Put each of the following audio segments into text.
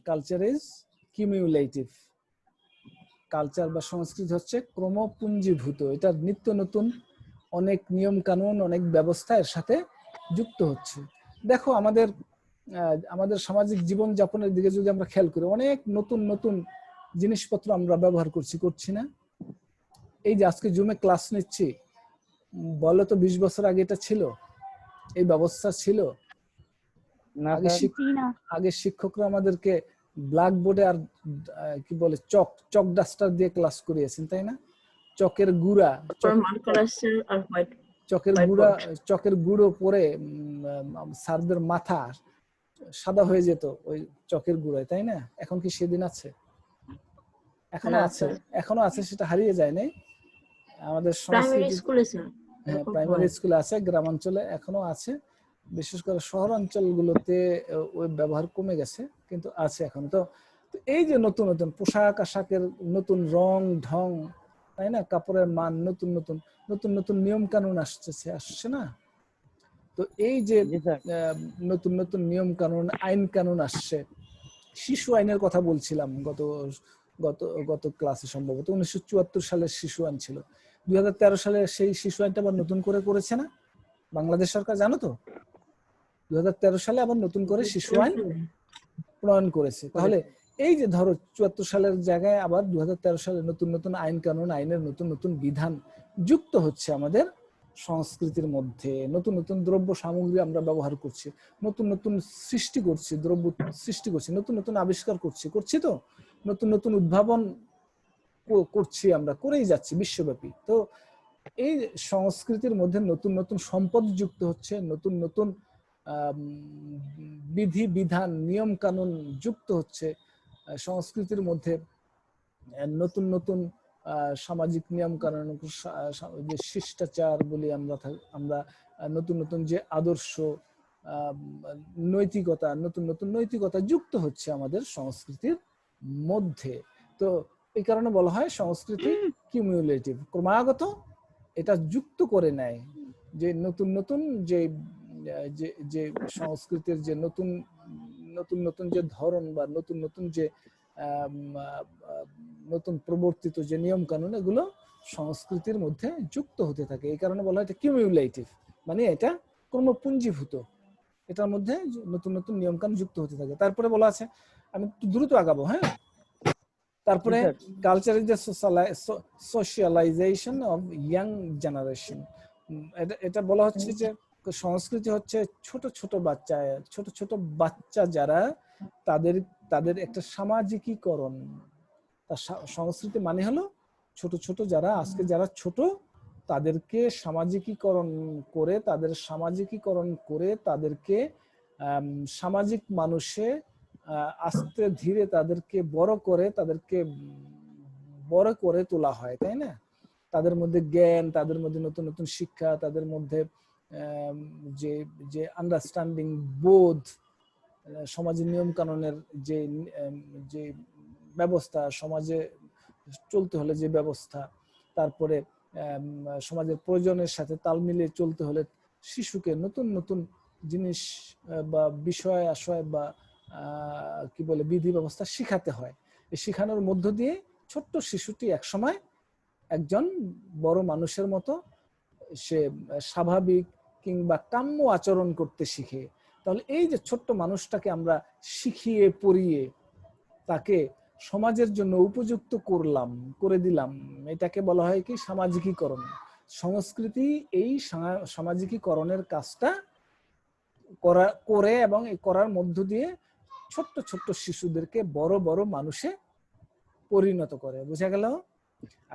Culture is cumulative. Culture বা সংস্কৃতি হচ্ছে ক্রমপুঞ্জীভূত, এটা নিত্য নতুন অনেক নিয়ম কানুন, অনেক ব্যবস্থা এর সাথে যুক্ত হচ্ছে। দেখো আমাদের আমাদের সামাজিক জীবন যাপনের দিকে যদি আমরা খেয়াল করি, অনেক নতুন নতুন জিনিসপত্র আমরা ব্যবহার করছি না? এই যে আজকে জুমে ক্লাস নিচ্ছি, বলো তো 20 বছর আগে এটা ছিল? এই ব্যবস্থা ছিল? আগে শিক্ষকরা আমাদেরকে ব্ল্যাকবোর্ডে আর কি বলে চক ডাস্টার দিয়ে ক্লাস করিয়েছেন, তাই না? চকের গুঁড়ো পরে স্যারদের মাথা সাদা হয়ে যেত ওই চকের গুঁড়োয়, তাই না? এখন কি সেদিন আছে? এখনো আছে, সেটা হারিয়ে যায় নাই আমাদের সংস্কৃতি। হ্যাঁ, প্রাইমারি স্কুলে আছে, গ্রামাঞ্চলে এখনো আছে, বিশেষ করে শহরাঞ্চলগুলোতে ওই ব্যবহার কমে গেছে, কিন্তু আছে এখন। তো এই যে নতুন নতুন পোশাক আশাকের নতুন রং ঢং, তাই না, কাপড়ের মান, নতুন নতুন নতুন নতুন নিয়ম কানুন আসছে না? তো এই যে নতুন নতুন নিয়ম কানুন, আইন কানুন আসছে। শিশু আইনের কথা বলছিলাম গত গত গত ক্লাসে, সম্ভবত 1974 সালের শিশু আইন ছিল। 2013 সালে সেই শিশু আইনটা আবার নতুন করে করেছে না বাংলাদেশ সরকার, জানো তো? 2013 সালে আবার নতুন করে শিশু আইন প্রণয়ন করেছে। তাহলে এই যে ধরো 74 সালের জায়গায় আবার 2013 সালে নতুন নতুন আইন কানুন, আইনের নতুন নতুন বিধান যুক্ত হচ্ছে আমাদের সংস্কৃতির মধ্যে। নতুন নতুন দ্রব্য সামগ্রী আমরা ব্যবহার করছি, নতুন নতুন সৃষ্টি করছি, দ্রব্য সৃষ্টি করছি, নতুন নতুন আবিষ্কার করছি তো নতুন নতুন উদ্ভাবন করছি, আমরা করেই যাচ্ছি বিশ্বব্যাপী। তো এই সংস্কৃতির মধ্যে নতুন নতুন সম্পদ যুক্ত হচ্ছে, নতুন নতুন বিধি বিধান, নিয়ম কানুন যুক্ত হচ্ছে সংস্কৃতির মধ্যে। নতুন নতুন সামাজিক নিয়ম কানুন, যে শিষ্টাচার বলি আমরা নতুন নতুন যে আদর্শ, নৈতিকতা, নতুন নতুন নৈতিকতা যুক্ত হচ্ছে আমাদের সংস্কৃতির মধ্যে। তো এই কারণে বলা হয় সংস্কৃতি কিউমুলেটিভ, ক্রমাগত এটা যুক্ত করে নেয়। যে নতুন নতুন যে সংস্কৃতির যে নতুন নতুন নতুন যে ধরন বা নতুন নতুন যে নতুন প্রবর্তিত যে নিয়ম কানুন, এগুলো সংস্কৃতির মধ্যে যুক্ত হতে থাকে। এই কারণে বলা হয় এটা কিউমুলেটিভ, মানে এটা ক্রমপুঞ্জীভূত, এটার মধ্যে নতুন নতুন নিয়ম কানুন যুক্ত হতে থাকে। তারপরে বলা আছে, আমি একটু দ্রুত আগাবো, হ্যাঁ। তারপরে culture is the socialisation of young generation. এটা বলা হচ্ছে যে সংস্কৃতি হচ্ছে ছোট ছোট বাচ্চা যারা, তাদের একটা সামাজিকীকরণ। সংস্কৃতি মানে হলো ছোট ছোট যারা, আজকে যারা ছোট, তাদেরকে সামাজিকীকরণ করে, তাদেরকে সামাজিক মানুষে আস্তে ধীরে তাদেরকে বড় করে তোলা হয়, তাই না? তাদের মধ্যে জ্ঞান, তাদের মধ্যে নতুন নতুন শিক্ষা, তাদের মধ্যে যে আন্ডারস্ট্যান্ডিং, বোধ, সমাজের নিয়ম কানুনের যে ব্যবস্থা, সমাজে চলতে হলে যে ব্যবস্থা, তারপরে সমাজের প্রয়োজনের সাথে তাল মিলিয়ে চলতে হলে শিশুকে নতুন নতুন জিনিস বা বিষয় আশয় বা কি বলে বিধি ব্যবস্থা শিখাতে হয়। এই শিখানোর মধ্য দিয়ে ছোট্ট শিশুটি একসময় একজন বড় মানুষের মতো সে স্বাভাবিক কিংবা কাম্য আচরণ করতে শিখে। তাহলে এই যে ছোট্ট মানুষটাকে আমরা শিখিয়ে পড়িয়ে তাকে সমাজের জন্য উপযুক্ত করে দিলাম, এটাকে বলা হয় কি সামাজিকীকরণ। সংস্কৃতি এই সামাজিকীকরণের কাজটা করে এবং এই করার মধ্য দিয়ে ছোট্ট ছোট্ট শিশুদেরকে বড় বড় মানুষে পরিণত করে। বুঝা গেল?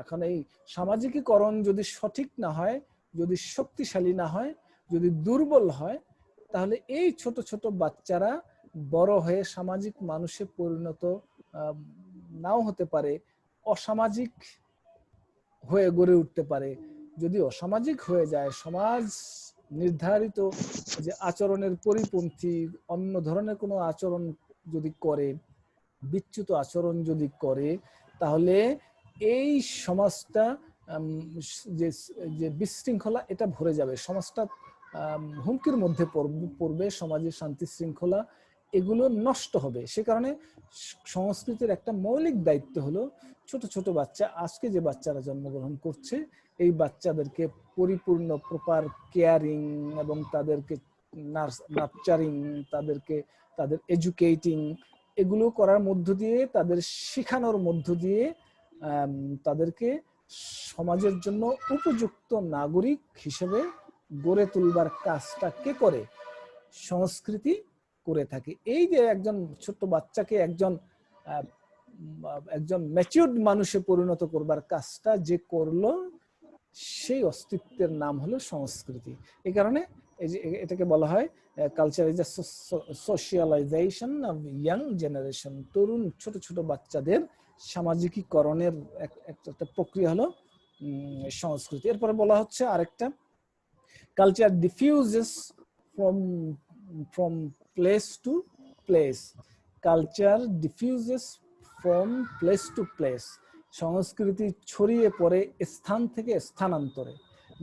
এখন এই সামাজিকীকরণ যদি সঠিক না হয়, যদি শক্তিশালী না হয়, যদি দুর্বল হয়, তাহলে এই ছোট ছোট বাচ্চারা বড় হয়ে সামাজিক মানুষে পরিণত নাও হতে পারে, অসামাজিক হয়ে গড়ে উঠতে পারে। যদি অসামাজিক হয়ে যায়, সমাজ নির্ধারিত যে আচরণের পরিপন্থী অন্য ধরনের কোনো আচরণ যদি করে, বিচ্যুত আচরণ যদি করে, তাহলে এই সমাজটা যে বিশৃঙ্খলা, এটা ভরে যাবে। সমাজটা হুমকির মধ্যে পড়বে। সমাজের শান্তি শৃঙ্খলা এগুলো নষ্ট হবে। সে কারণে সংস্কৃতির একটা মৌলিক দায়িত্ব হলো ছোট ছোট বাচ্চা, আজকে যে বাচ্চারা জন্মগ্রহণ করছে এই বাচ্চাদেরকে পরিপূর্ণ প্রপার কেয়ারিং এবং তাদেরকে নার্চারিং, তাদের এডুকেটিং, এগুলো করার মধ্য দিয়ে, তাদের শেখানোর মধ্য দিয়ে তাদেরকে সমাজের জন্য উপযুক্ত নাগরিক হিসেবে গড়ে তুলবার কাজটা কে করে? সংস্কৃতি করে থাকে। এই যে একজন ছোট্ট বাচ্চাকে একজন ম্যাচিউরড মানুষে পরিণত করবার কাজটা যে করলো, সেই অস্তিত্বের নাম হলো সংস্কৃতি। এই কারণে এটাকে বলা হয় culture is a socialization of young generation. তরুণ ছোট ছোট বাচ্চাদের সামাজিকীকরণের একটা প্রক্রিয়া হলো সংস্কৃতি। এরপরে বলা হচ্ছে আরেকটা, culture ডিফিউজেস from place to place. Culture diffuses from place to place. সংস্কৃতি ছড়িয়ে পড়ে স্থান থেকে স্থানান্তরে।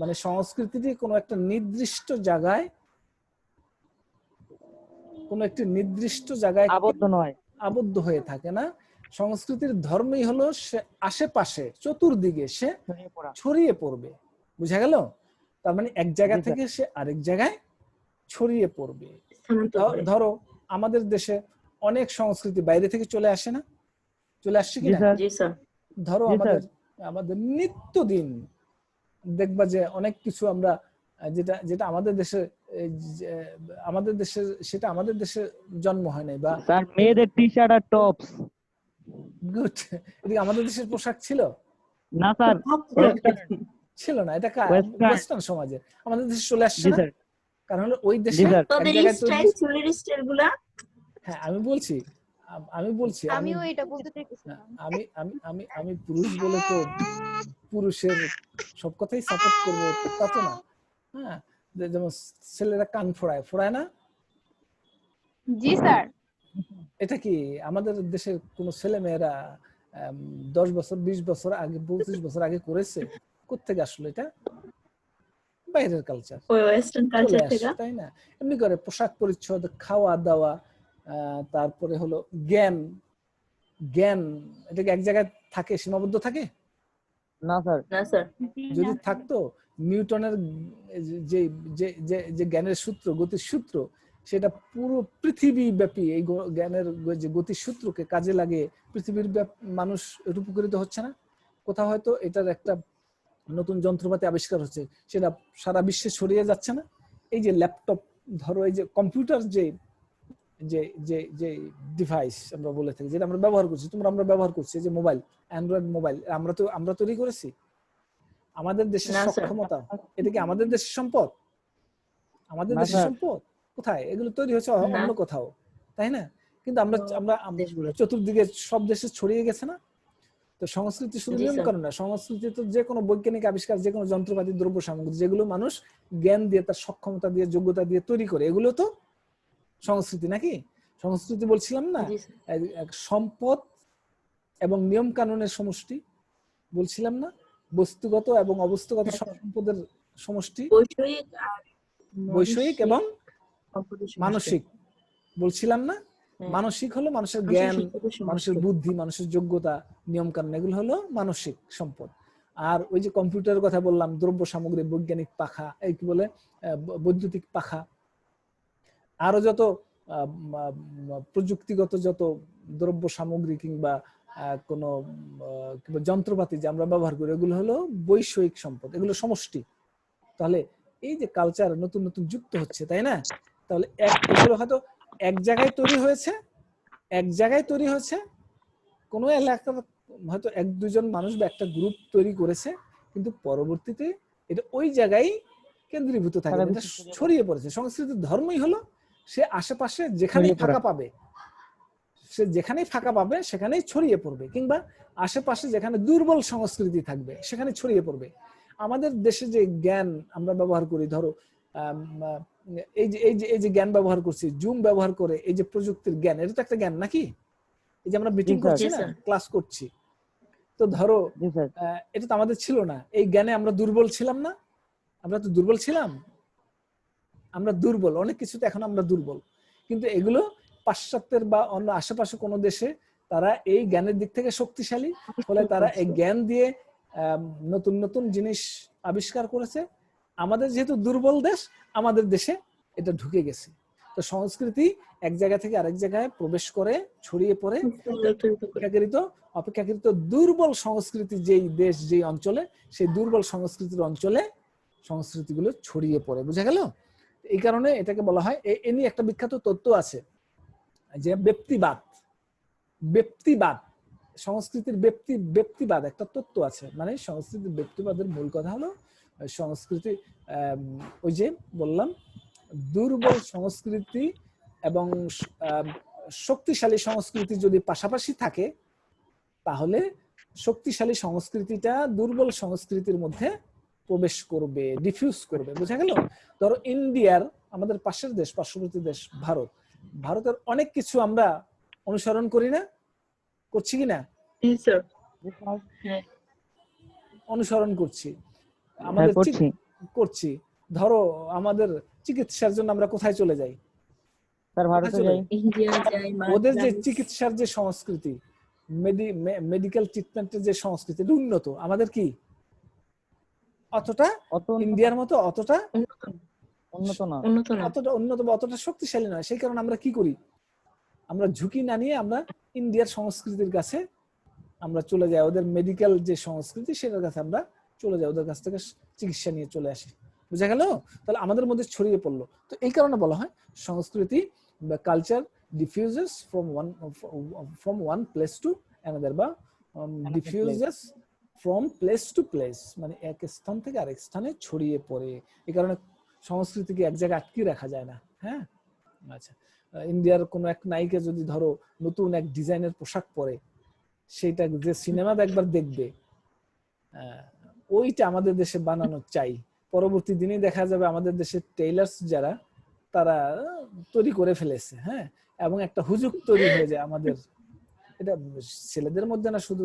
মানে সংস্কৃতিটি কোনো একটা নির্দিষ্ট জায়গায়, কোনো একটি নির্দিষ্ট জায়গায় আবদ্ধ হয়ে থাকে না। সংস্কৃতির ধর্মই হলো সে আশেপাশে চতুর্দিকে সে ছড়িয়ে পড়বে। বুঝা গেল? তার মানে এক জায়গা থেকে সে আরেক জায়গায় ছড়িয়ে পড়বে। ধরো আমাদের দেশে অনেক সংস্কৃতি বাইরে থেকে চলে আসে না? চলে আসছে কিনা? ধরো আমাদের নিত্যদিন দেখবা যে অনেক কিছু আমরা যেটা আমাদের দেশে সেটা আমাদের দেশে জন্ম হয় নাই। বা স্যার মেয়েদের টি-শার্ট আর টপস, গুড, এটা আমাদের দেশের পোশাক ছিল না স্যার? ছিল না, এটা ওয়েস্টার্ন সমাজে আমাদের দেশে চলে আসছে না। কারণ হলো ওই দেশে হ্যাঁ আমি বলছি আমিও এটা বলতে চাইছি। আমি পুরুষ বলে তো পুরুষের সব কথাই সাপোর্ট করব তা তো না। হ্যাঁ, যেমন ছেলেরা কান ফোড়ায় না? জি স্যার। এটা কি আমাদের দেশের কোন ছেলে মেয়েরা 10 বছর 20 বছর আগে 25 বছর আগে করেছে? কোত্থেকে আসলো এটা? বাইরের কালচার, ওয়েস্টার্ন কালচার থেকে, তাই না? এমনি করে পোশাক পরিচ্ছদ, খাওয়া দাওয়া, তারপরে হলো জ্ঞান, এটা কি এক জায়গায় থাকে, সীমাবদ্ধ থাকে? না স্যার। যদি থাকতো, নিউটনের যে জ্ঞানের সূত্র, গতির সূত্র, সেটা পুরো পৃথিবী ব্যাপী এই জ্ঞানের যে গতির সূত্রকে কাজে লাগে পৃথিবীর মানুষ রূপান্তরিত হচ্ছে না? কোথাও হয়তো এটার একটা নতুন যন্ত্রপাতি আবিষ্কার হচ্ছে, সেটা সারা বিশ্বে ছড়িয়ে যাচ্ছে না? এই যে ল্যাপটপ, ধরো এই যে কম্পিউটার, যে যে যে যে ডিভাইস আমরা বলে থাকি, যেটা আমরা ব্যবহার করছি, আমরা ব্যবহার করছি, যে মোবাইল, অ্যান্ড্রয়েড মোবাইল, আমরা তৈরি করেছি। আমাদের দেশের সক্ষমতা, এটা কি আমাদের দেশের সম্পদ? আমাদের দেশের সম্পদ কোথায়? এগুলো তৈরি হচ্ছে অন্য কোথাও, তাই না? কিন্তু আমরা চতুর্দিকে সব দেশে ছড়িয়ে গেছে না? তো সংস্কৃতি শুধু নিয়ম কানুন না, সংস্কৃতি তো যে কোনো বৈজ্ঞানিক আবিষ্কার, যে কোনো যন্ত্রপাতি, দ্রব্য সামগ্রী, যেগুলো মানুষ জ্ঞান দিয়ে, তার সক্ষমতা দিয়ে, যোগ্যতা দিয়ে তৈরি করে, এগুলো তো সংস্কৃতি নাকি? সংস্কৃতি বলছিলাম না সম্পদ এবং নিয়ম কানুনের সমষ্টি, বলছিলাম না বস্তুগত এবং অবস্তুগত সম্পদের সমষ্টি, বৈষয়িক এবং মানসিক, বলছিলাম না? মানসিক হলো মানুষের জ্ঞান, মানুষের বুদ্ধি, মানুষের যোগ্যতা, নিয়ম কানুন, এগুলো হলো মানসিক সম্পদ। আর ওই যে কম্পিউটারের কথা বললাম, দ্রব্য সামগ্রী, বৈজ্ঞানিক পাখা, এই কি বলে বৈদ্যুতিক পাখা, আরো যত প্রযুক্তিগত যত দ্রব্য সামগ্রী কিংবা কোনো যন্ত্রপাতি যে আমরা ব্যবহার করি, এগুলো হলো বৈষয়িক সম্পদ, এগুলো সমষ্টি। তাহলে এই যে কালচার নতুন নতুন যুক্ত হচ্ছে, তাই না? তাহলে এগুলো হয়তো এক জায়গায় তৈরি হয়েছে, কোনো এলাকার হয়তো 1-2 জন মানুষ বা একটা গ্রুপ তৈরি করেছে, কিন্তু পরবর্তীতে এটা ওই জায়গায় কেন্দ্রীভূত থাকে, এটা ছড়িয়ে পড়েছে। সংস্কৃতির ধর্মই হলো সে আশেপাশে যেখানেই ফাঁকা পাবে সেখানেই ছড়িয়ে পড়বে, কিংবা আশেপাশে যেখানে দুর্বল সংস্কৃতি থাকবে সেখানে ছড়িয়ে পড়বে। আমাদের দেশে যে জ্ঞান আমরা ব্যবহার করি, ধরো এই যে জ্ঞান ব্যবহার করছি, জুম ব্যবহার করে, এই যে প্রযুক্তির জ্ঞান, এটা তো একটা জ্ঞান নাকি? এই যে আমরা মিটিং করছি না, ক্লাস করছি, তো ধরো এটা তো আমাদের ছিল না। এই জ্ঞানে আমরা দুর্বল ছিলাম না? আমরা তো দুর্বল ছিলাম, আমরা দুর্বল অনেক কিছুতে, এখন আমরা দুর্বল। কিন্তু এগুলো পাশ্চাত্যের বা অন্য আশেপাশে কোনো দেশে তারা এই জ্ঞানের দিক থেকে শক্তিশালী, ফলে তারা এই জ্ঞান দিয়ে নতুন নতুন জিনিস আবিষ্কার করেছে। আমাদের যেহেতু দুর্বল দেশ, আমাদের দেশে এটা ঢুকে গেছে। তো সংস্কৃতি এক জায়গা থেকে আরেক জায়গায় প্রবেশ করে, ছড়িয়ে পড়ে অপেক্ষাকৃত দুর্বল সংস্কৃতি যেই দেশ যেই অঞ্চলে, সেই দুর্বল সংস্কৃতির অঞ্চলে সংস্কৃতিগুলো ছড়িয়ে পড়ে। বুঝা গেল? এই কারণে এটাকে বলা হয়, এ নিয়ে একটা বিখ্যাত তত্ত্ব আছে যে ব্যক্তিবাদ। ব্যক্তিবাদ, সংস্কৃতির ব্যক্তিবাদ একটা তত্ত্ব আছে। মানে সংস্কৃতির ব্যক্তিবাদের মূল কথা হলো সংস্কৃতি, ওই যে বললাম, দুর্বল সংস্কৃতি এবং শক্তিশালী সংস্কৃতি যদি পাশাপাশি থাকে, তাহলে শক্তিশালী সংস্কৃতিটা দুর্বল সংস্কৃতির মধ্যে প্রবেশ করবে, ডিফিউজ করবে। বুঝা গেল? ধরো ইন্ডিয়ার, আমাদের পাশের দেশ, পার্শ্ববর্তী দেশ ভারত, ভারতের অনেক কিছু আমরা অনুসরণ করি না, করছি কিনা? অনুসরণ করছি, আমাদের করছি। ধরো আমাদের চিকিৎসার জন্য আমরা কোথায় চলে যাই? ওদের যে চিকিৎসার যে সংস্কৃতি, মেডিকেল ট্রিটমেন্টের যে সংস্কৃতি উন্নত, আমাদের কি অতটা ইন্ডিয়ার মতো অতটা উন্নত বা অতটা শক্তিশালী নয়। সেই কারণে আমরা কি করি? আমরা ঝুঁকি না নিয়ে আমরা ইন্ডিয়ার সংস্কৃতির কাছে আমরা চলে যাই, ওদের মেডিকেল যে সংস্কৃতি সেটার কাছে আমরা চলে যাই, ওদের কাছ থেকে চিকিৎসা নিয়ে চলে আসি। বুঝা গেল? তাহলে আমাদের মধ্যে ছড়িয়ে পড়লো। তো এই কারণে বলা হয় সংস্কৃতি বা culture diffuses from one place to another, বা diffuses from place to place, মানে এক স্থান থেকে আরেক স্থানে ছড়িয়ে পড়ে। এই কারণে সংস্কৃতিকে এক জায়গায় আটকে রাখা যায় না। হ্যাঁ, আচ্ছা, ইন্ডিয়ার কোন এক নায়িকা যদি ধরো নতুন এক ডিজাইনের পোশাক পরে, সেটা যে সিনেমা একবার দেখবে, ওইটা আমাদের দেশে বানানো চাই। পরবর্তী দিনে দেখা যাবে আমাদের দেশের টেইলার্স যারা, তারা তৈরি করে ফেলেছে। হ্যাঁ, এবং একটা হুজুগ তৈরি হয়ে যায় আমাদের। এটা ছেলেদের মধ্যে না শুধু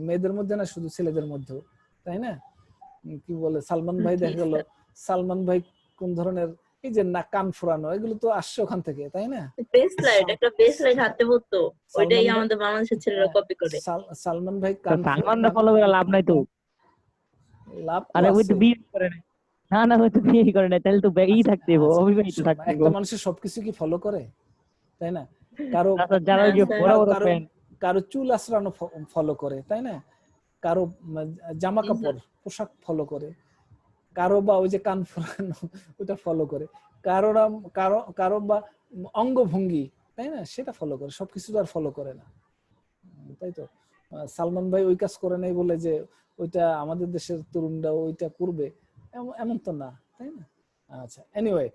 মেয়েদের মধ্যে না শুধু ছেলেদের মধ্যেও, তাই না? কি বলে সালমান ভাই, দেখা গেল সালমান ভাই কোন ধরনের, এই যে না কান ফোরানো, এগুলো তো আসছে ওখান থেকে, তাই না? একটা বেসলাইট হাতে পড়তো, ওইটাই আমাদের বাংলাদেশের ছেলেরা কপি করে। সালমান ভাই কান ফলো করে লাভ নাই তো, লাভ আরে ওই তো বিয়ে করে না, না ওই তো বিয়ে করে না, তাহলে তো বেই থাকতে হবে, অবিবাহিত থাকতে হবে। একটা মানুষের সবকিছু কি ফলো করে, তাই না? কারো যারা ওই যে বড় বড় ফ্যান, কারো চুল আঁচড়ানো ফলো করে, তাই না? কারো জামা কাপড় পোশাক ফলো করে, কারো বা ওই যে কান ফোরানো ওটা ফলো করে, কারো বা অঙ্গভঙ্গি, তাই না, সেটা ফলো করে। সবকিছু তো আর ফলো করে না, তাই তো? সালমান ভাই ওই কাজ করে নাই বলে যে ওইটা আমাদের দেশের তরুণরা ওইটা করবে, এমন তো না, তাই না? আচ্ছা, এনিওয়ে,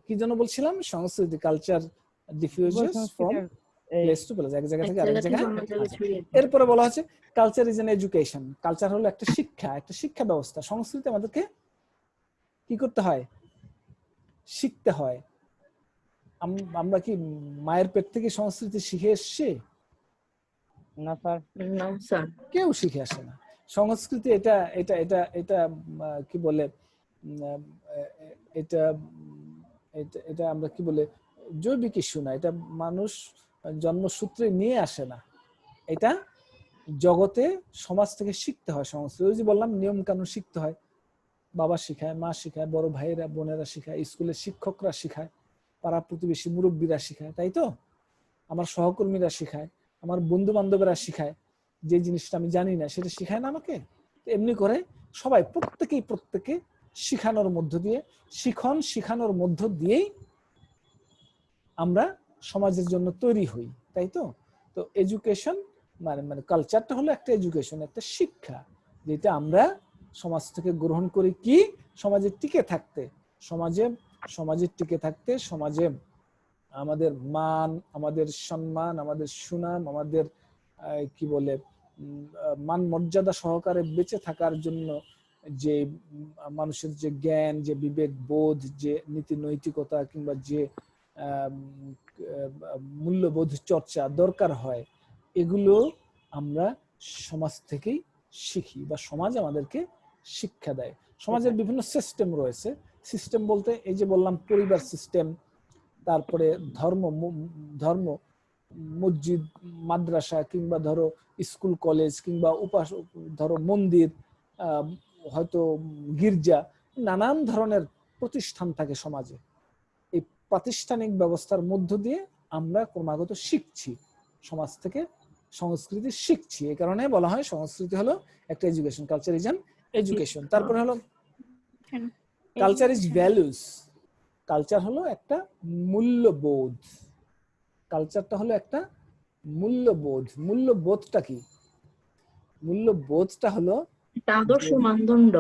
কি জন্য বলছিলাম? সংস্কৃতি, culture diffuses from place to place, এক জায়গা থেকে আরেক জায়গায়। এরপরে বলা হচ্ছে culture is an education. Culture হলো একটা শিক্ষা, একটা শিক্ষা ব্যবস্থা। সংস্কৃতি আমাদেরকে কি করতে হয়? শিখতে হয়। আমরা কি মায়ের পেট থেকে সংস্কৃতি শিখে এসেছি? না স্যার, না স্যার, কেউ শিখে আসে না। সংস্কৃতি এটা এটা এটা এটা কি বলে, এটা এটা এটা আমরা কি বলে, জৈবিক ইস্যু না, এটা মানুষ জন্মসূত্রে নিয়ে আসে না, এটা জগতে সমাজ থেকে শিখতে হয়। সংস্কৃতি, ওই যে বললাম, নিয়ম কানুন শিখতে হয়। বাবা শিখায়, মা শিখায়, বড় ভাইয়েরা বোনেরা শিখায়, স্কুলের শিক্ষকরা শিখায়, পাড়া প্রতিবেশী মুরব্বীরা শিখায়, তাই তো? আমার সহকর্মীরা শিখায়, আমার বন্ধু বান্ধবেরা শিখায়। যে জিনিসটা আমি জানি না সেটা শিখায় না আমাকে। এমনি করে সবাই প্রত্যেকে শিখানোর মধ্য দিয়ে, শিখানোর মধ্য দিয়েই আমরা সমাজের জন্য তৈরি হই, তাই তো? তো এডুকেশন মানে কালচারটা হলো একটা এডুকেশন, একটা শিক্ষা, যেটা আমরা সমাজ থেকে গ্রহণ করি কি সমাজে টিকে থাকতে, সমাজে টিকে থাকতে, সমাজে আমাদের মান, আমাদের সম্মান, আমাদের সুনাম, আমাদের কি বলে মান মর্যাদা সহকারে বেঁচে থাকার জন্য যে মানুষের যে জ্ঞান, যে বিবেক বোধ, যে নীতি নৈতিকতা কিংবা যে মূল্যবোধ চর্চা দরকার হয়, এগুলো আমরা সমাজ থেকেই শিখি, বা সমাজ আমাদেরকে শিক্ষা দেয়। সমাজের বিভিন্ন সিস্টেম রয়েছে। সিস্টেম বলতে এই যে বললাম পরিবার সিস্টেম, তারপরে ধর্ম মসজিদ, মাদ্রাসা, কিংবা ধরো স্কুল কলেজ, কিংবা ধরো মন্দির, হয়তো গির্জা, নানান ধরনের প্রতিষ্ঠান থাকে সমাজে। এই প্রাতিষ্ঠানিক ব্যবস্থার মধ্য দিয়ে আমরা ক্রমাগত শিখছি, সমাজ থেকে সংস্কৃতি শিখছি। এই কারণে বলা হয় সংস্কৃতি হলো একটা education, culture is an education. তারপরে হলো কালচার ইজ ভ্যালুস। কালচার হলো একটা মূল্যবোধ। কালচারটা হলো একটা মূল্যবোধ। মূল্যবোধটা কি? মূল্যবোধটা হলো একটা আদর্শ মানদণ্ড।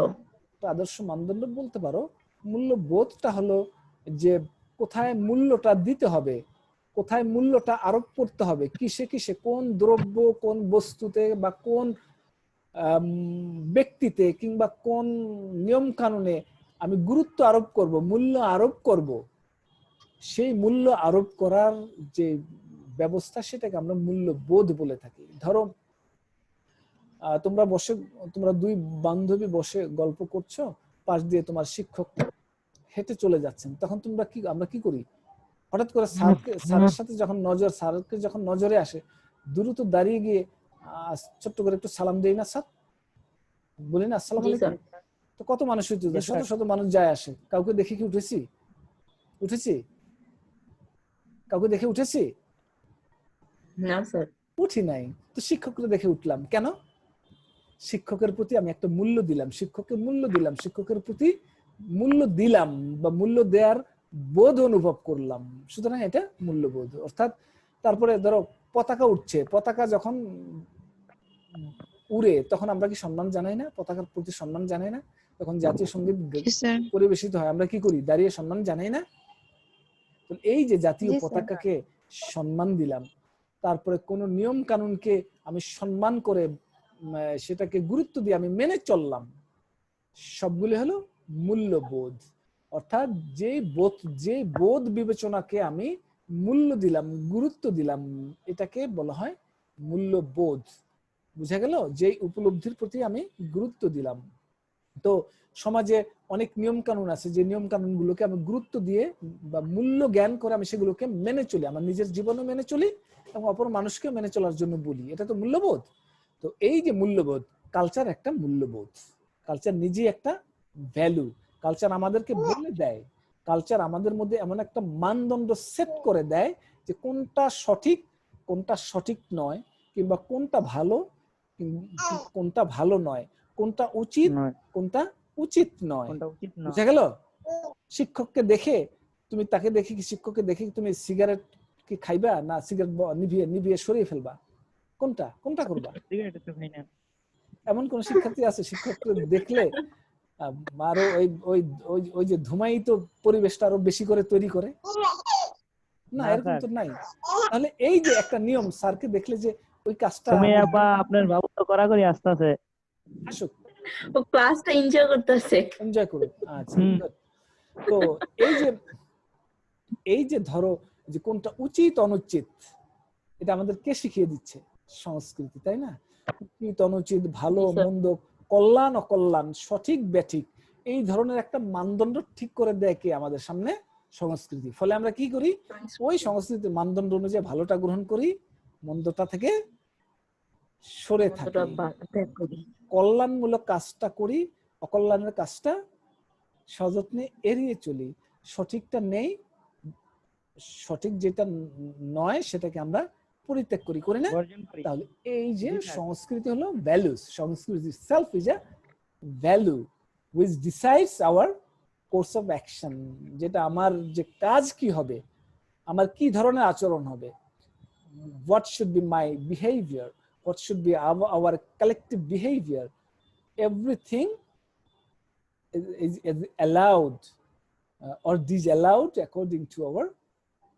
আদর্শ মানদণ্ড বলতে পারো। মূল্যবোধটা হলো যে কোথায় মূল্যটা দিতে হবে, কোথায় মূল্যটা আরোপ করতে হবে, কিসে কিসে, কোন দ্রব্য, কোন বস্তুতে, বা কোন ব্যক্তিতে, কিংবা কোন নিয়ম কানুনে আমি গুরুত্ব আরোপ করব, মূল্য আরোপ করব। সেই মূল্য আরোপ করার যে ব্যবস্থা, সেটাকে আমরা মূল্যবোধ বলে থাকি। ধরো তোমরা দুই বান্ধবী বসে গল্প করছো, পাশ দিয়ে তোমার শিক্ষক হেঁটে চলে যাচ্ছেন, তখন আমরা কি করি? হঠাৎ করে স্যারের সাথে স্যারকে যখন নজরে আসে, দ্রুত দাঁড়িয়ে গিয়ে ছোট্ট করে একটু সালাম দেই না স্যার, বলি না আসসালামু আলাইকুম? তো কত মানুষ হইতে যায়, শত শত মানুষ যায় আসে, কাউকে দেখে কি উঠেছি? কাউকে দেখে উঠেছি? না স্যার, উঠি নাই। তো শিক্ষককে দেখে উঠলাম কেন? শিক্ষকের প্রতি আমি একটা মূল্য দিলাম, শিক্ষকের প্রতি মূল্য দিলাম, বা মূল্য দেওয়ার বোধ অনুভব করলাম। সুতরাং এটা মূল্যবোধ। অর্থাৎ তারপরে ধরো পতাকা উঠছে, পতাকা যখন উড়ে তখন আমরা কি সম্মান জানাই না? পতাকার প্রতি সম্মান জানাই না? তখন জাতীয় সঙ্গীত পরিবেশিত হয়, আমরা কি করি? দাঁড়িয়ে সম্মান জানাই না? তো এই যে জাতীয় পতাকাকে সম্মান দিলাম, তারপরে কোন নিয়ম কানুনকে আমি সম্মান করে সেটাকে গুরুত্ব দিয়ে আমি মেনে চললাম, সবগুলি হলো মূল্যবোধ। অর্থাৎ যে বোধ বিবেচনাকে আমি মূল্য দিলাম, গুরুত্ব দিলাম, এটাকে বলা হয় মূল্যবোধ। বুঝা গেল? যে উপলব্ধির প্রতি আমি গুরুত্ব দিলাম। তো সমাজে অনেক নিয়ম কানুন আছে, যে নিয়ম কানুন গুলোকে আমি গুরুত্ব দিয়ে বা মূল্য জ্ঞান করে আমি সেগুলোকে মেনে চলি, আমার নিজের জীবনে মেনে চলি এবং অপর মানুষকে মেনে চলার জন্য বলি। এটা তো মূল্যবোধ। তো এই যে মূল্যবোধ, কালচার একটা মূল্যবোধ, কালচার নিজেই একটা ভ্যালু। কালচার আমাদেরকে বলে দেয়, কালচার আমাদের মধ্যে এমন একটা মানদণ্ড সেট করে দেয় যে কোনটা সঠিক, কোনটা সঠিক নয়, কিংবা কোনটা ভালো, কোনটা ভালো নয়, কোনটা উচিত, কোনটা উচিত নয়। বুঝা গেল? শিক্ষককে দেখে তাকে দেখে কি, শিক্ষককে দেখে তুমি সিগারেট কি খাইবা, না সিগারেট নিভিয়ে সরিয়ে ফেলবা? কোনটা করবা? এমন কোন শিক্ষার্থী আছে শিক্ষককে দেখলে আরো ওই যে ধুমায়িত পরিবেশটা আরো বেশি করে তৈরি করে? না, এরকম তো নাই। তাহলে এই যে একটা নিয়ম, স্যারকে দেখলে যে ওই কাজটা আপনার বাবু তো করা করে আসতেছে, আসুক, ও ক্লাসটা এনজয় করতেছে, এনজয় করুক। আচ্ছা, তো এই যে ধরো যে কোনটা উচিত অনুচিত, এটা আমাদের কে শিখিয়ে দিচ্ছে? সংস্কৃতি, তাই না? উচিত অনুচিত, ভালো মন্দ, কল্যাণ অকল্যাণ, সঠিক ব্যাঠিক, এই ধরনের একটা মানদণ্ড ঠিক করে দেয় কে আমাদের সামনে? সংস্কৃতি। ফলে আমরা কি করি? ওই সংস্কৃতির মানদণ্ড অনুযায়ী ভালোটা গ্রহণ করি, মন্দটা থেকে সরে থাকি, কল্যাণমূলক কাজটা করি, অকল্যাণের কাজটা সযত্নে এড়িয়ে চলি। সঠিকটা নেই, সঠিক যেটা নয় সেটাকে আমরা পরিত্যাগ করি না? তাহলে এই যে সংস্কৃতি হলো ভ্যালুস। সংস্কৃতি self is a value which decides our course of action, যেটা আমার যে কাজ কি হবে, আমার কি ধরনের আচরণ হবে, what should be my behavior, what should be our collective behavior, everything is allowed or disallowed according to our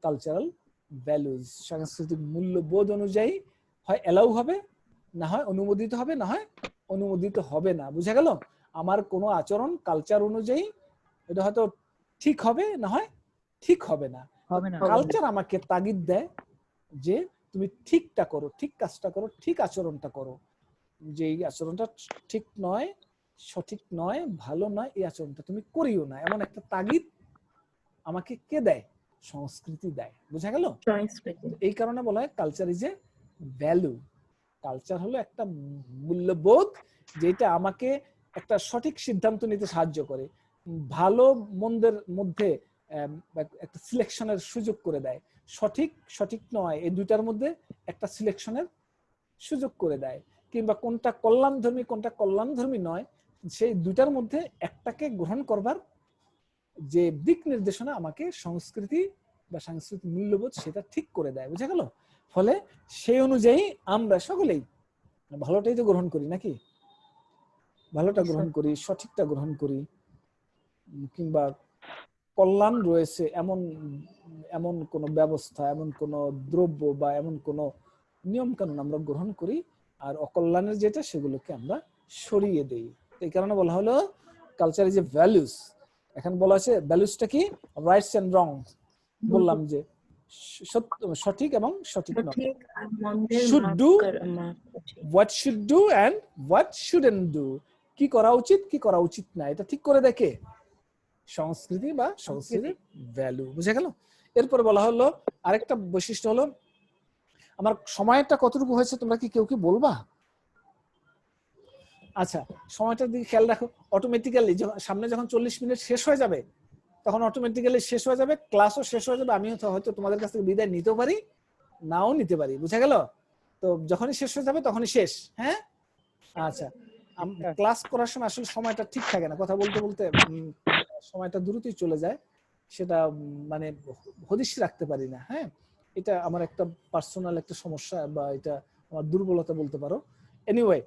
cultural values. সাংস্কৃতিক মূল্যবোধ অনুযায়ী হয় এলাউ হবে, না হয় অনুমোদিত হবে, না হয় অনুমোদিত হবে না। বুঝা গেল? আমার কোনো আচরণ কালচার অনুযায়ী এটা হয়তো ঠিক হবে, না হয় ঠিক হবে না। কালচার আমাকে তাগিদ দেয় যে তুমি ঠিকটা করো, ঠিক কাজটা করো, ঠিক আচরণটা করো। যে এই আচরণটা ঠিক নয়, সঠিক নয়, ভালো নয়, এই আচরণটা তুমি করিও না, এমন একটা তাগিদ আমাকে কে দেয়? সংস্কৃতি দেয়। বুঝা গেল? সংস্কৃতি। এই কারণে বলা হয় culture is a value. Culture হলো একটা মূল্যবোধ যেটা আমাকে একটা সঠিক সিদ্ধান্ত নিতে সাহায্য করে, ভালো মন্দের মধ্যে একটা সিলেকশনের সুযোগ করে দেয়। সঠিক সঠিক নয় এই দুইটার মধ্যে একটা সিলেকশনের সুযোগ করে দেয়, কিংবা কোনটা কল্যাণধর্মী কোনটা কল্যাণধর্মী নয় সেই দুইটার মধ্যে একটাকে গ্রহণ করবার যে দিক নির্দেশনা আমাকে সংস্কৃতি বা সাংস্কৃতিক মূল্যবোধ সেটা ঠিক করে দেয়। বুঝা গেল? ফলে সেই অনুযায়ী আমরা সকলেই ভালোটাই তো গ্রহণ করি নাকি? ভালোটা গ্রহণ করি, সঠিকটা গ্রহণ করি, কিংবা কল্যাণ রয়েছে এমন এমন কোন ব্যবস্থা, এমন কোন দ্রব্য বা এমন কোন নিয়ম কানুন আমরা গ্রহণ করি, আর অকল্যাণের যেটা সেগুলোকে আমরা সরিয়ে দেই। এই কারণে বলা হলো কালচার ইজ এ ভ্যালুস। এখন বলা আছে ভ্যালুসটা কি? Rights and wrong. বললাম যে সঠিক এবং সঠিক নয়। should do what should do and what shouldn't do, কি করা উচিত কি করা উচিত না এটা ঠিক করে দেখে সংস্কৃতি বা সংস্কৃতির ভ্যালু। বুঝা গেল? এরপরে বলা হলো আরেকটা বৈশিষ্ট্য হলো, আমার সময়টা কতটুকু হয়েছে তোমরা কি কেউ কি বলবা? আচ্ছা, সময়টার দিকে খেয়াল রাখো। অটোমেটিক্যালি সামনে যখন 40 মিনিট শেষ হয়ে যাবে তখন অটোমেটিক্যালি শেষ হয়ে যাবে, ক্লাসও শেষ হয়ে যাবে, আমিও হয়তো তোমাদের কাছ থেকে বিদায় নিতেও পারি নাও নিতে পারি। বুঝা গেল? তো যখনই শেষ হয়ে যাবে তখনই শেষ। হ্যাঁ, আচ্ছা। ক্লাস করার সময় আসলে সময়টা ঠিক থাকে না, কথা বলতে বলতে সময়টা দ্রুতই চলে যায়, সেটা মানে হদিশ রাখতে পারি না। হ্যাঁ, এটা আমার একটা পার্সোনাল একটা সমস্যা বা এটা আমার দুর্বলতা বলতে পারো। এনিওয়ে,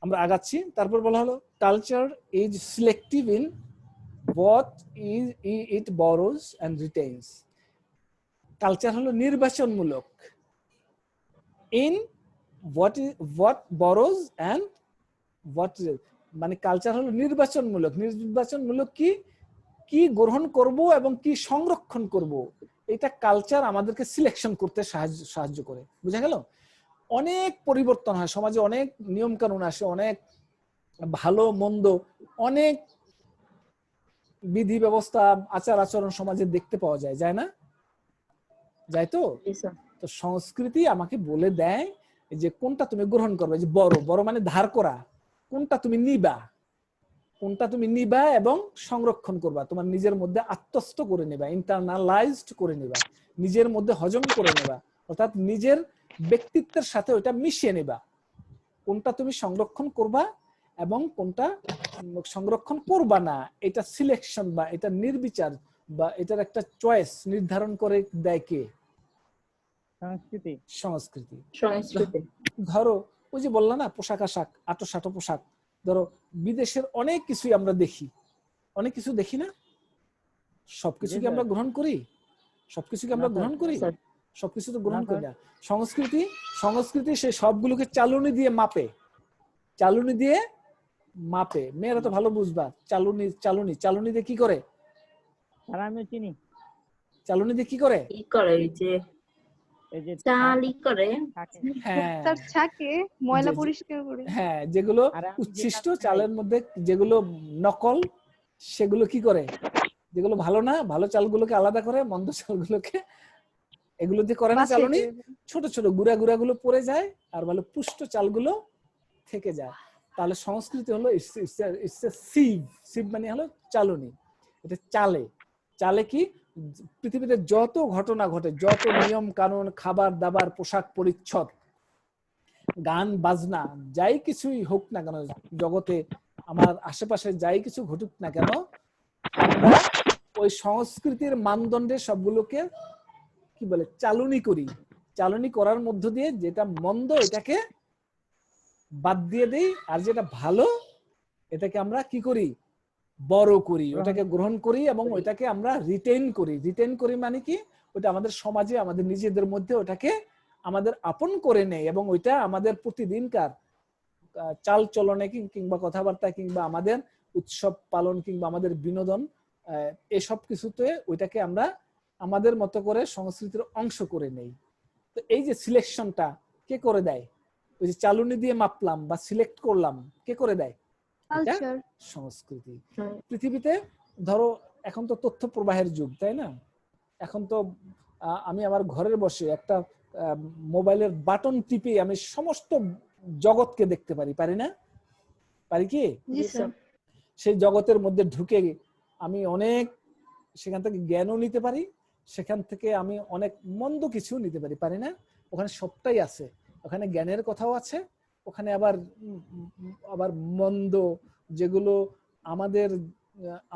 আমরা আগাচ্ছি। তারপর বলা হলো culture is selective in what it borrows and retains. Culture হলো নির্বাচনমূলক in what borrows and what, মানে কালচার হলো নির্বাচনমূলক। নির্বাচনমূলক কি কি গ্রহণ করব এবং কি সংরক্ষণ করব, এটা কালচার আমাদেরকে সিলেকশন করতে সাহায্য করে। বুঝা গেল? অনেক পরিবর্তন হয় সমাজে, অনেক নিয়ম কানুন আসে, অনেক ভালো মন্দ, অনেক বিধি ব্যবস্থা আচার আচরণ সমাজে দেখতে পাওয়া যায়, যায় না? যায় তো? তো সংস্কৃতি আমাকে বলে দেয় যে কোনটা তুমি গ্রহণ করবে, যে বড় বড় মানে ধার করা, কোনটা তুমি নিবা, কোনটা তুমি নিবা এবং সংরক্ষণ করবা, তোমার নিজের মধ্যে আত্মস্থ করে নেবা, ইন্টারনালাইজড করে নেবা, নিজের মধ্যে হজম করে নেবা, অর্থাৎ নিজের ব্যক্তিত্বের সাথে ওটা মিশিয়ে নেবা। কোনটা তুমি সংরক্ষণ করবা এবং কোনটা সংরক্ষণ করবা না, এটা সিলেকশন বা এটা নির্বিচার বা এটার একটা চয়েস নির্ধারণ করে দেয় কে? সংস্কৃতি। সংস্কৃতি। সংস্কৃতি। ধরো ওই যে বললা না পোশাক আশাক, আটো পোশাক, ধরো বিদেশের অনেক কিছুই আমরা দেখি, অনেক কিছু দেখি না, সবকিছু কি আমরা গ্রহণ করি? সবকিছু কি আমরা গ্রহণ করি? সবকিছু তো গ্রহণ করি না। সংস্কৃতি সংস্কৃতি সে সবগুলোকে চালুনি দিয়ে মাপে, চালুনি দিয়ে মাপে। মেয়েরা তো ভালো বুঝবা, চালুনি চালুনি চালুনি দিয়ে কি করে? আর আমি চিনি চালুনি দিয়ে কি করে? কি করে? এই যে চালি করে, হ্যাঁ তার ছাকে ময়লা পরিষ্কার করে। হ্যাঁ, যেগুলো উচ্ছিষ্ট চালের মধ্যে যেগুলো নকল সেগুলো কি করে? যেগুলো ভালো না, ভালো চালগুলোকে আলাদা করে, মন্দ চালগুলোকে এগুলো দিয়ে করে না চালুনি, ছোট ছোট গুড়া গুড়া গুলো পড়ে যায় আর ভালো পুষ্ট চালগুলো থেকে যায়। তাহলে সংস্কৃতি হলো সিভ, সিভ মানে হলো চালুনি, এটা চালে। চালে কি পৃথিবীতে যত ঘটনা ঘটে, যত নিয়ম কানুন, খাবার দাবার, পোশাক পরিচ্ছদ, গান বাজনা, যাই কিছুই হোক না কেন জগতে, আমার আশেপাশে যাই কিছু ঘটুক না কেন, আমরা ওই সংস্কৃতির মানদণ্ডে সবগুলোকে কি বলে চালুনি করি। চালুনি করার মধ্য দিয়ে যেটা মন্দ এটাকে বাদ দিয়ে দেই, আর যেটা ভালো এটাকে আমরা কি করি? বড় করি, ওটাকে গ্রহণ করি এবং ওইটাকে আমরা রিটেইন করি। রিটেইন করি মানে কি? ওটা আমাদের সমাজে, আমাদের নিজেদের মধ্যে ওটাকে আমাদের আপন করে নেই এবং ওইটা আমাদের প্রতিদিনকার চাল চলনে কিংবা কথাবার্তা কিংবা আমাদের উৎসব পালন কিংবা আমাদের বিনোদন, এসব কিছুতে ওইটাকে আমরা আমাদের মতো করে সংস্কৃতির অংশ করে নেই। তো এই যে সিলেকশনটা কে করে দেয়? ওই যে চালুনি দিয়ে মাপলাম বা সিলেক্ট করলাম, কে করে দেয়? সংস্কৃতি। পৃথিবীতে ধরো এখন তো তথ্য প্রবাহের যুগ, তাই না? এখন তো আমি আমার ঘরের বসে একটা মোবাইলের বাটন টিপে আমি সমস্ত জগৎকে দেখতে পারি, পারি না? পারি কি? জি স্যার। সেই জগতের মধ্যে ঢুকে আমি অনেক সেখান থেকে জ্ঞানও নিতে পারি, সেখান থেকে আমি অনেক মন্দ কিছু নিতে পারি, পারি না? ওখানে সবটাই আছে, ওখানে জ্ঞানের কথাও আছে, ওখানে আবার আবার মন্দ যেগুলো আমাদের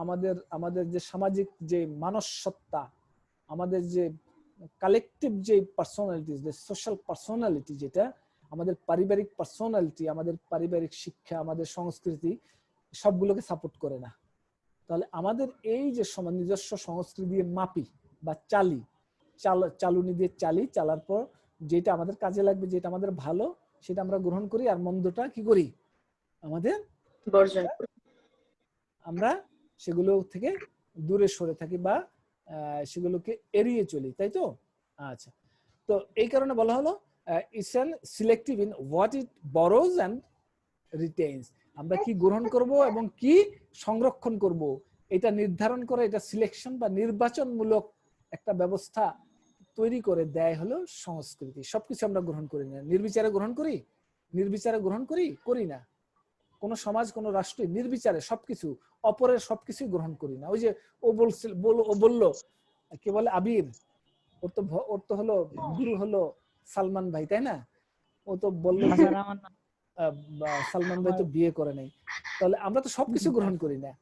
আমাদের আমাদের যে সামাজিক যে মানসসত্তা, আমাদের যে কালেকটিভ যে পার্সোনালিটি, যে সোশ্যাল পার্সোনালিটি, যেটা আমাদের পারিবারিক পার্সোনালিটি, আমাদের পারিবারিক শিক্ষা, আমাদের সংস্কৃতি, সবগুলোকে সাপোর্ট করে না। তাহলে আমাদের এই যে নিজস্ব সংস্কৃতি দিয়ে মাপি বা চালুনি দিয়ে চালার পর যেটা আমাদের কাজে লাগবে, যেটা আমাদের ভালো, সেটা আমরা গ্রহণ করি, আর মন্দটা কি করি? আমাদের বর্জন। আমরা সেগুলো থেকে দূরে সরে থাকি বা সেগুলোকে এড়িয়ে চলি, তাই তো? আচ্ছা, তো এই কারণে বলা হলো it's selective in what it borrows and retains. আমরা কি গ্রহণ করব এবং কি সংরক্ষণ করব, এটা নির্ধারণ করে, এটা সিলেকশন বা নির্বাচনমূলক একটা ব্যবস্থা তৈরি করে দেয় হলো সংস্কৃতি। সবকিছু আমরা গ্রহণ করি না, নির্বিচারে গ্রহণ করি, নির্বিচারে গ্রহণ করি না। কোন সমাজ, কোন রাষ্ট্রে নির্বিচারে সবকিছু, অপরের সবকিছু গ্রহণ করি না। ওই যে ও বললো কি বলে আবির, ওর তো হলো গুরু হলো সালমান ভাই, তাই না? ও তো বললো যে সালমান ভাই তো বিয়ে করে নাই, তাহলে আমরা তো সবকিছু গ্রহণ করি না,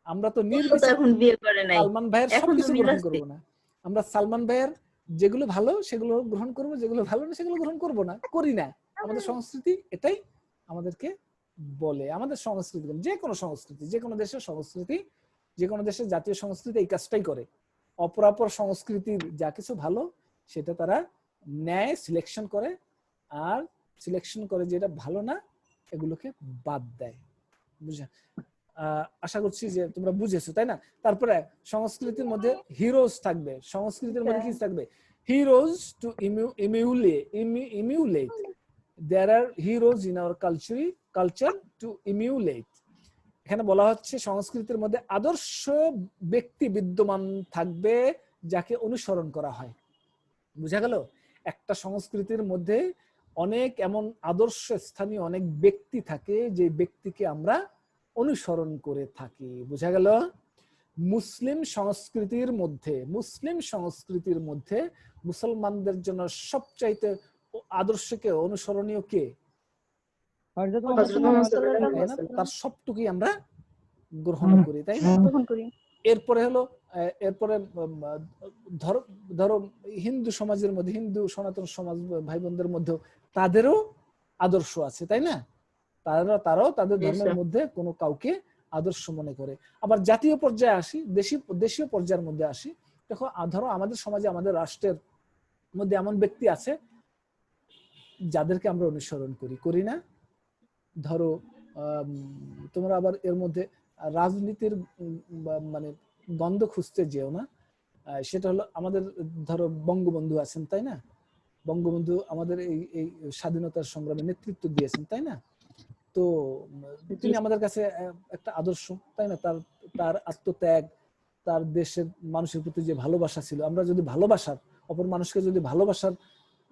আমরা তো নির্বিচারে এখন বিয়ে করে নাই, সালমান ভাইয়ের সবকিছু গ্রহণ করবো না। আমরা সালমান ভাইয়ের যেগুলো ভালো সেগুলো গ্রহণ করবো, যেগুলো ভালো না সেগুলো গ্রহণ করবো না, করি না। আমাদের সংস্কৃতি এটাই আমাদেরকে বলে। আমাদের সংস্কৃতি, যে কোনো সংস্কৃতি, যে কোনো দেশের সংস্কৃতি, যে কোনো দেশের জাতীয় সংস্কৃতি এই কাজটাই করে। অপরাপর সংস্কৃতির যা কিছু ভালো সেটা তারা নেয়, সিলেকশন করে, আর সিলেকশন করে যেটা ভালো না এগুলোকে বাদ দেয়। বুঝা? আশা করছি যে তোমরা বুঝেছো, তাই না? তারপরে সংস্কৃতির মধ্যে হিরোজ থাকবে, সংস্কৃতির মধ্যে কি থাকবে? Heroes to emulate. There are heroes in our culture to emulate. এখানে বলা হচ্ছে সংস্কৃতির মধ্যে আদর্শ ব্যক্তি বিদ্যমান থাকবে যাকে অনুসরণ করা হয়। বুঝা গেল? একটা সংস্কৃতির মধ্যে অনেক এমন আদর্শ স্থানীয় অনেক ব্যক্তি থাকে যে ব্যক্তিকে আমরা অনুসরণ করে থাকি। বুঝা গেল? মুসলিম সংস্কৃতির মধ্যে মুসলমানদের জন্য সবচাইতে আদর্শকে অনুসরণীয় কে? তার সবটুকুই আমরা গ্রহণ করি, তাই না? এরপরে হলো ধরো হিন্দু সমাজের মধ্যে, হিন্দু সনাতন সমাজ ভাই বোনদের মধ্যে তাদেরও আদর্শ আছে, তাই না? তারাও তাদের ধর্মের মধ্যে কোনো কাউকে আদর্শ মনে করে। আবার জাতীয় পর্যায়ে আসি, দেশীয় পর্যায়ের মধ্যে আসি, দেখো ধরো আমাদের সমাজে, আমাদের রাষ্ট্রের মধ্যে এমন ব্যক্তি আছে যাদেরকে আমরা অনুসরণ করি না? ধরো তোমরা আবার এর মধ্যে রাজনীতির মানে গন্ধ খুঁজতে যেও না। সেটা হলো আমাদের ধরো বঙ্গবন্ধু আছেন, তাই না? বঙ্গবন্ধু আমাদের এই স্বাধীনতার সংগ্রামে নেতৃত্ব দিয়েছেন, তাই না? তো তিনি আমাদের কাছে একটা আদর্শ, তাই না? তার আত্মত্যাগ, তার দেশের মানুষের প্রতি যে ভালোবাসা ছিল, আমরা যদি ভালোবাসার, অপর মানুষকে যদি ভালোবাসার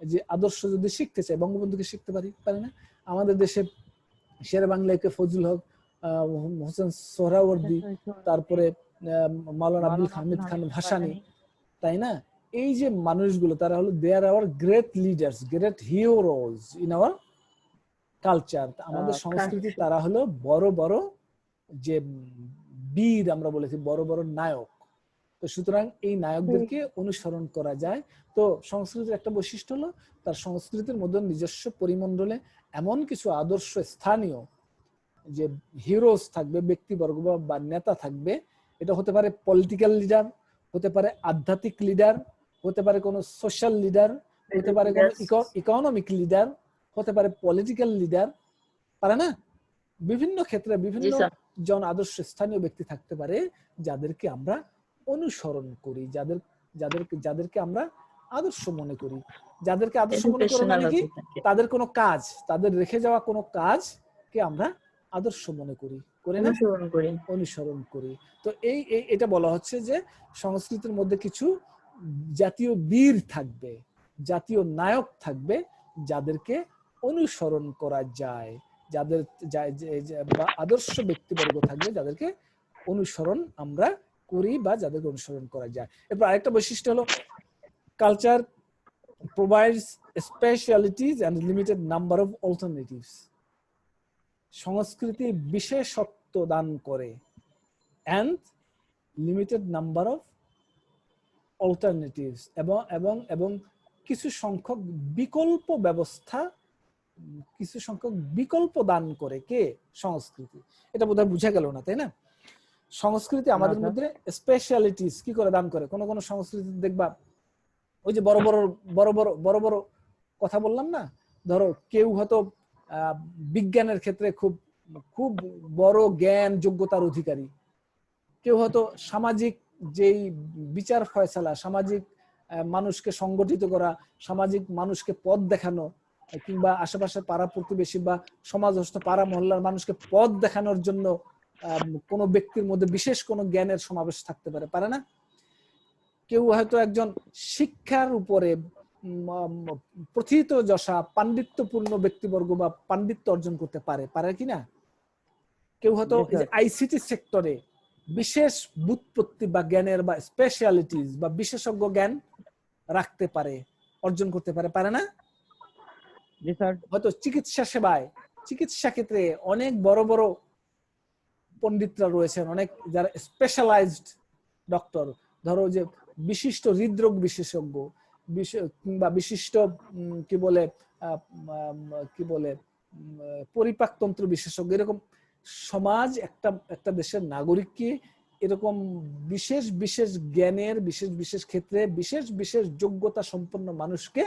যে আদর্শ যদি শিখতে চাই, বঙ্গবন্ধুকে শিখতে পারি না? আমাদের দেশে শেরে বাংলাকে ফজলুল হক, হোসেন সোহরাওয়ার্দী, তারপরে মাওলানা আব্দুল হামিদ খান ভাসানী, তাই না? এই যে মানুষগুলো তারা হলো they are our great leaders, great heroes in our culture. আমাদের সংস্কৃতি তারা হলো বড় বড় যে বীর, আমরা বলেছি বড় বড় নায়ক। তো সুতরাং এই নায়কদেরকে অনুসরণ করা যায়। তো সংস্কৃতির একটা বৈশিষ্ট্য হলো তার সংস্কৃতির মধ্যে নিজস্ব পরিমণ্ডলে এমন কিছু আদর্শ স্থানীয় যে হিরোজ থাকবে, ব্যক্তিবর্গ বা নেতা থাকবে। এটা হতে পারে পলিটিক্যাল লিডার, হতে পারে আধ্যাত্মিক লিডার, হতে পারে কোনো সোশ্যাল লিডার, হতে পারে কোনো ইকোনমিক লিডার, হতে পারে পলিটিক্যাল লিডার, পারে না? বিভিন্ন ক্ষেত্রে বিভিন্ন জন আদর্শ স্থানীয় ব্যক্তি থাকতে পারে যাদেরকে আমরা অনুসরণ করি, যাদেরকে আমরা আদর্শ মনে করি। যাদেরকে আদর্শ মনে করি মানে কি? তাদের কোনো কাজ, তাদের রেখে যাওয়া কোনো কাজকে আমরা আদর্শ মনে করি, অনুসরণ করি। তো এটা বলা হচ্ছে যে সংস্কৃতির মধ্যে কিছু জাতীয় বীর থাকবে, জাতীয় নায়ক থাকবে, যাদেরকে অনুসরণ করা যায়, যাদের বা আদর্শ ব্যক্তিবর্গ থাকবে যাদেরকে অনুসরণ আমরা করি বা যাদেরকে অনুসরণ করা যায়। এরপর আরেকটা বৈশিষ্ট্য হলো culture provides specialities and limited number of alternatives. সংস্কৃতি বিশেষত্ব দান করে and limited number of alternatives এবং কিছু সংখ্যক বিকল্প ব্যবস্থা, কিছু সংখ্যক বিকল্প দান করে। কে? সংস্কৃতি। এটা বোধহয় বুঝা গেল না, তাই না? সংস্কৃতি আমাদের মধ্যে স্পেশালিটিস কি করে দান করে। কোন কোন সংস্কৃতি দেখবা ওই যে বড় বড় কথা বললাম না, ধরো কেউ হয়তো বিজ্ঞানের ক্ষেত্রে খুব খুব বড় জ্ঞান যোগ্যতার অধিকারী, কেউ হয়তো সামাজিক যেই বিচার ফয়সালা, সামাজিক মানুষকে সংগঠিত করা, সামাজিক মানুষকে পথ দেখানো, কিংবা আশেপাশে পাড়া প্রতিবেশী বা সমাজস্থ পাড়া মহল্লার মানুষকে পথ দেখানোর জন্য কোন ব্যক্তির মধ্যে বিশেষ কোন জ্ঞানের সমাবেশ থাকতে পারে, পারে না? কেউ হয়তো একজন শিক্ষার উপরে প্রথিত যশা পাণ্ডিত্যপূর্ণ ব্যক্তিবর্গ বা পাণ্ডিত্য অর্জন করতে পারে, পারে কিনা? কেউ হয়তো আইসিটি সেক্টরে বিশেষ বুৎপত্তি বা জ্ঞানের বা স্পেশালিটিস বা বিশেষজ্ঞ জ্ঞান রাখতে পারে, অর্জন করতে পারে, পারে না? হয়তো চিকিৎসা সেবায়, চিকিৎসা ক্ষেত্রে অনেক বড় বড় পণ্ডিতরা রয়েছেন, অনেক যারা স্পেশালাইজড ডক্টর, ধরো যে বিশিষ্ট হৃদরোগ বিশেষজ্ঞ কিংবা বিশিষ্ট কি বলে পরিপাকতন্ত্র বিশেষজ্ঞ, এরকম সমাজ একটা দেশের নাগরিককে এরকম বিশেষ বিশেষ জ্ঞানের বিশেষ বিশেষ ক্ষেত্রে বিশেষ বিশেষ যোগ্যতা সম্পন্ন মানুষকে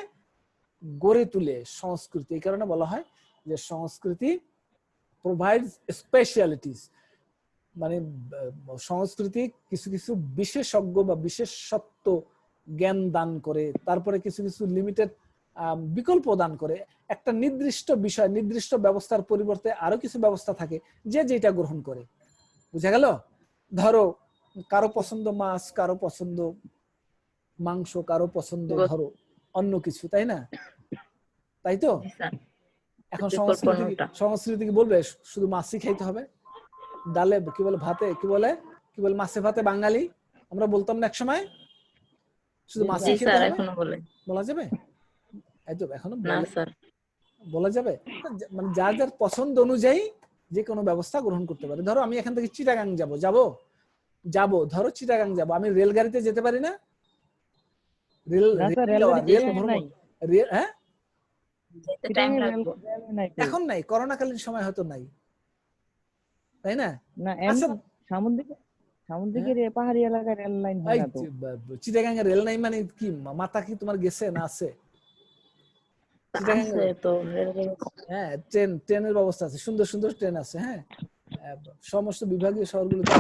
গড়ে তুলে সংস্কৃতি। এই কারণে বলা হয় যে সংস্কৃতি প্রোভাইডস স্পেশালিটিস, মানে সংস্কৃতি কিছু কিছু বিশেষজ্ঞ বা বিশেষত্ব জ্ঞান দান করে, তারপরে কিছু কিছু লিমিটেড বিকল্প দান করে। একটা নির্দিষ্ট বিষয়, নির্দিষ্ট ব্যবস্থার পরিবর্তে আরো কিছু ব্যবস্থা থাকে যে যেটা গ্রহণ করে। বুঝা গেল? ধরো কারো পছন্দ মাছ, কারো পছন্দ মাংস, কারো পছন্দ ধরো অন্য কিছু, তাই না? তাই তো? এখন সংস্কৃতি কি বলবে শুধু মাছই খাইতে হবে, ডালে কি বলে ভাতে কি বলে মাছে ভাতে বাঙালি, আমরা বলতাম না একসময় শুধু মাছই খেতে হবে, বলা যাবে? এই তো এখনো বলা যাবে, মানে যার যার পছন্দ অনুযায়ী যে কোনো ব্যবস্থা গ্রহণ করতে পারে। ধরো আমি এখান থেকে চিটাগাং যাব, ধরো চিটাগাং যাব, আমি রেলগাড়িতে যেতে পারি না? এখন নাই, করোনাকালীন সময় হয়তো নাই, তাই না? পাহাড়ি এলাকায় রেল লাইন হয় না তো। চিটাগাং এর রেল লাইন মানে কি মাথা কি তোমার গেছে না আছে? হ্যাঁ, ট্রেনের ব্যবস্থা আছে, সুন্দর সুন্দর ট্রেন আছে। হ্যাঁ, সমস্ত বিভাগীয় শহরগুলোতে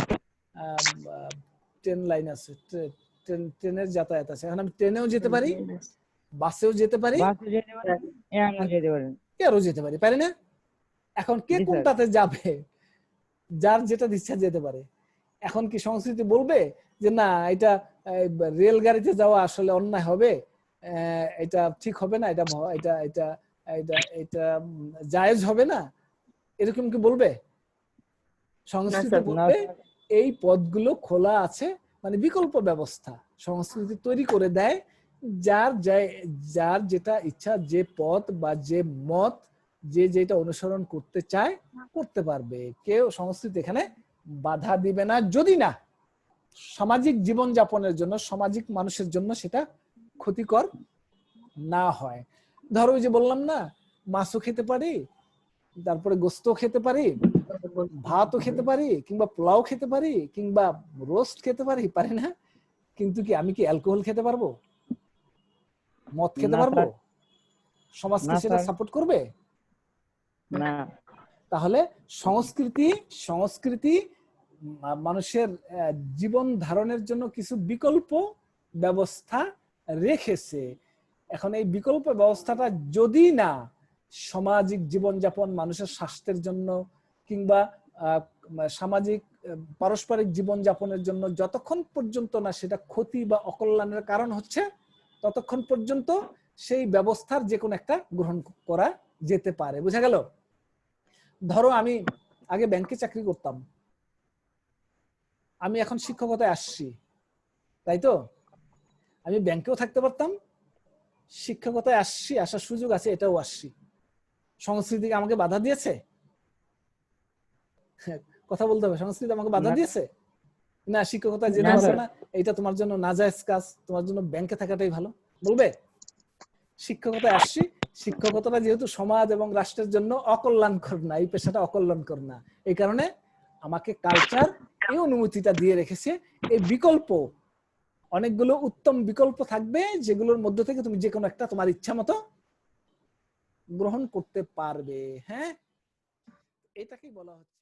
ট্রেন লাইন আছে, ট্রেনের যাতায়াত আছে। এখন আমি ট্রেনেও যেতে পারি, বাসেও যেতে পারি, এরও যেতে পারি, পারি না? এখন কে কোনটাতে যাবে, যার যেটা ইচ্ছা যেতে পারে। এখন কি সংস্কৃতি বলবে যে না এটা রেলগাড়িতে যাওয়া আসলে অন্যায় হবে, এটা ঠিক হবে না, এটা এটা এটা এটা এটা জায়েজ হবে না, এরকম কি বলবে? সংস্কৃতি বলবে এই পথগুলো খোলা আছে, মানে বিকল্প ব্যবস্থা সংস্কৃতি তৈরি করে দেয়, যার যেটা ইচ্ছা, যে পথ বা যে মত, যে যেটা অনুসরণ করতে চায় করতে পারবে, কেউ সংস্কৃতি এখানে বাধা দিবে না, যদি না সামাজিক জীবন যাপনের জন্য, সামাজিক মানুষের জন্য সেটা ক্ষতিকর না হয়। ধরো ওই যে বললাম না, মাছও খেতে পারি, তারপরে গোস্ত খেতে পারি, ভাতও খেতে পারি, কিংবা পোলাও খেতে পারি, কিংবা রোস্ট খেতে পারি, পারি না? কিন্তু কি আমি কি অ্যালকোহল খেতে পারবো, মদ খেতে পারবো? সমাজ কি সেটা সাপোর্ট করবে? না। তাহলে সংস্কৃতি মানুষের জীবন ধারণের জন্য কিছু বিকল্প ব্যবস্থা রেখেছে। এখন এই বিকল্প ব্যবস্থাটা যদি না সামাজিক জীবনযাপন, মানুষের স্বাস্থ্যের জন্য, কিংবা সামাজিক পারস্পরিক জীবন যাপনের জন্য যতক্ষণ পর্যন্ত না সেটা ক্ষতি বা অকল্যাণের কারণ হচ্ছে ততক্ষণ পর্যন্ত সেই ব্যবস্থার যে কোনো একটা গ্রহণ করা যেতে পারে। বুঝা গেল? ধরো আমি আগে ব্যাংকে চাকরি করতাম, আমি এখন শিক্ষকতায় আসছি, তাই তো? আমি ব্যাংকেও থাকতে পারতাম, শিক্ষকতায় আসছি, আসার সুযোগ আছে, এটাও আসছি। সংস্কৃতি আমাকে বাধা দিয়েছে? কথা বলতে হবে, সংস্কৃতি আমাকে বাধা দিয়েছে? না, শিক্ষকতায় যেতে পারবে না, এটা তোমার জন্য নাজায়েজ কাজ, তোমার জন্য ব্যাংকে থাকাটাই ভালো বলবে? শিক্ষকতায় আসছি, শিক্ষকতাটা যেহেতু সমাজ এবং রাষ্ট্রের জন্য অকল্যাণকর না, এই পেশাটা অকল্যাণকর না, এই কারণে আমাকে কালচার এই অনুমতিটা দিয়ে রেখেছে। এই বিকল্প অনেকগুলো উত্তম বিকল্প থাকবে যেগুলোর মধ্য থেকে তুমি যে কোনো একটা তোমার ইচ্ছা মতো গ্রহণ করতে পারবে। হ্যাঁ, এটাকেই বলা হচ্ছে